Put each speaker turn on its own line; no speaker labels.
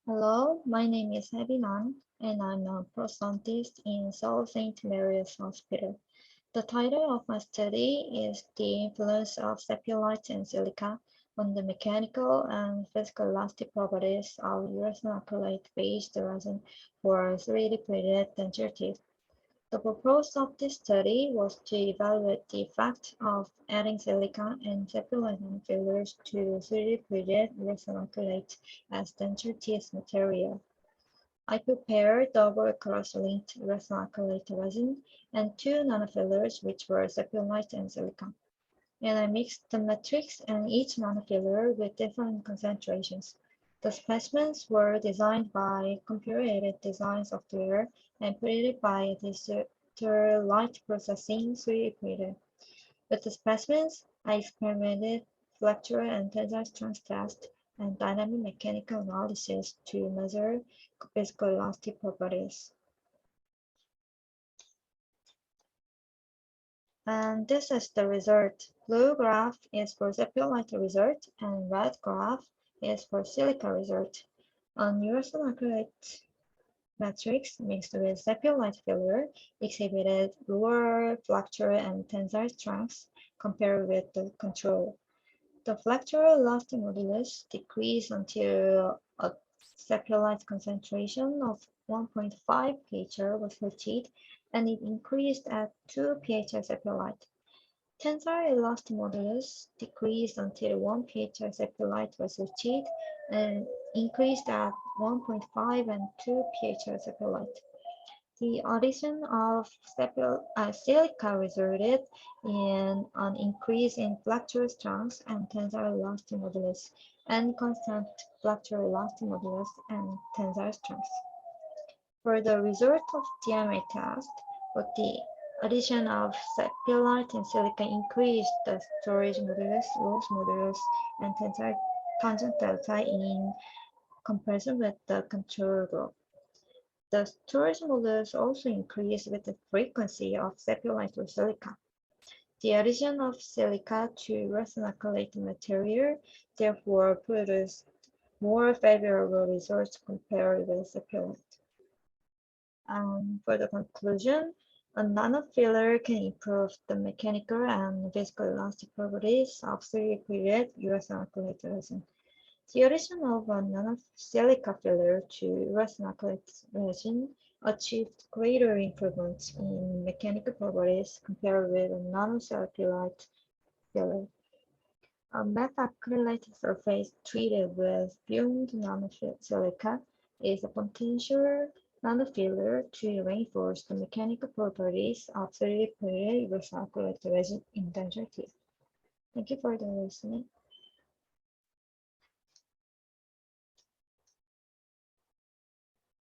Hello, my name is Hyebin Ahn, and I'm a prosthodontist in Seoul St. Mary's Hospital. The title of my study is The Influence of Sepiolite and Silica on the Mechanical and Viscoelastic Properties of Urethane Acrylate-based resin for 3D printed denture teeth. The purpose of this study was to evaluate the effect of adding silica and Sepiolite fillers to 3D printed resin acrylate as denture teeth material. I prepared double cross-linked resin acrylate resin and two nanofillers which were Sepiolite and Silica. And I mixed the matrix and each nanofiller with different concentrations. The specimens were designed by computer-aided design software and printed by digital light processing 3D printer. With the specimens, I experimented flexural and tensile strength test and dynamic mechanical analysis to measure viscoelastic properties. And this is the result. Blue graph is for Sepiolite result and red graph is for silica result. On urethane acrylate matrix mixed with Sepiolite filler exhibited lower flexural and tensile strengths compared with the control. The flexural elastic modulus decreased until a Sepiolite concentration of 1.5 pHr was reached, and it increased at 2 pHr Sepiolite. Tensile elastic modulus decreased until 1 pHr Sepiolite was reached, and increased at 1.5 and 2 pHr Sepiolite. The addition of silica resulted in an increase in flexural strength and tensile elastic modulus, and constant flexural elastic modulus and tensile strength. For the result of DMA test, with the addition of Sepiolite and silica increased the storage modulus, loss modulus, and tensile tangent delta in comparison with the control group. The storage modulus also increased with the frequency of Sepiolite or silica. The addition of silica to resin acrylate material therefore produced more favorable results compared with Sepiolite. For the conclusion, a nanofiller can improve the mechanical and viscoelastic properties of 3D printed urethane acrylate resin. The addition of a nanosilica filler to resin acrylate resin achieved greater improvements in mechanical properties compared with a nanosilica filler. A methacrylate surface treated with fumed nanosilica is a potential nanofiller to reinforce the mechanical properties of 3D printed resin acrylate resin in denture teeth. Thank you for the listening.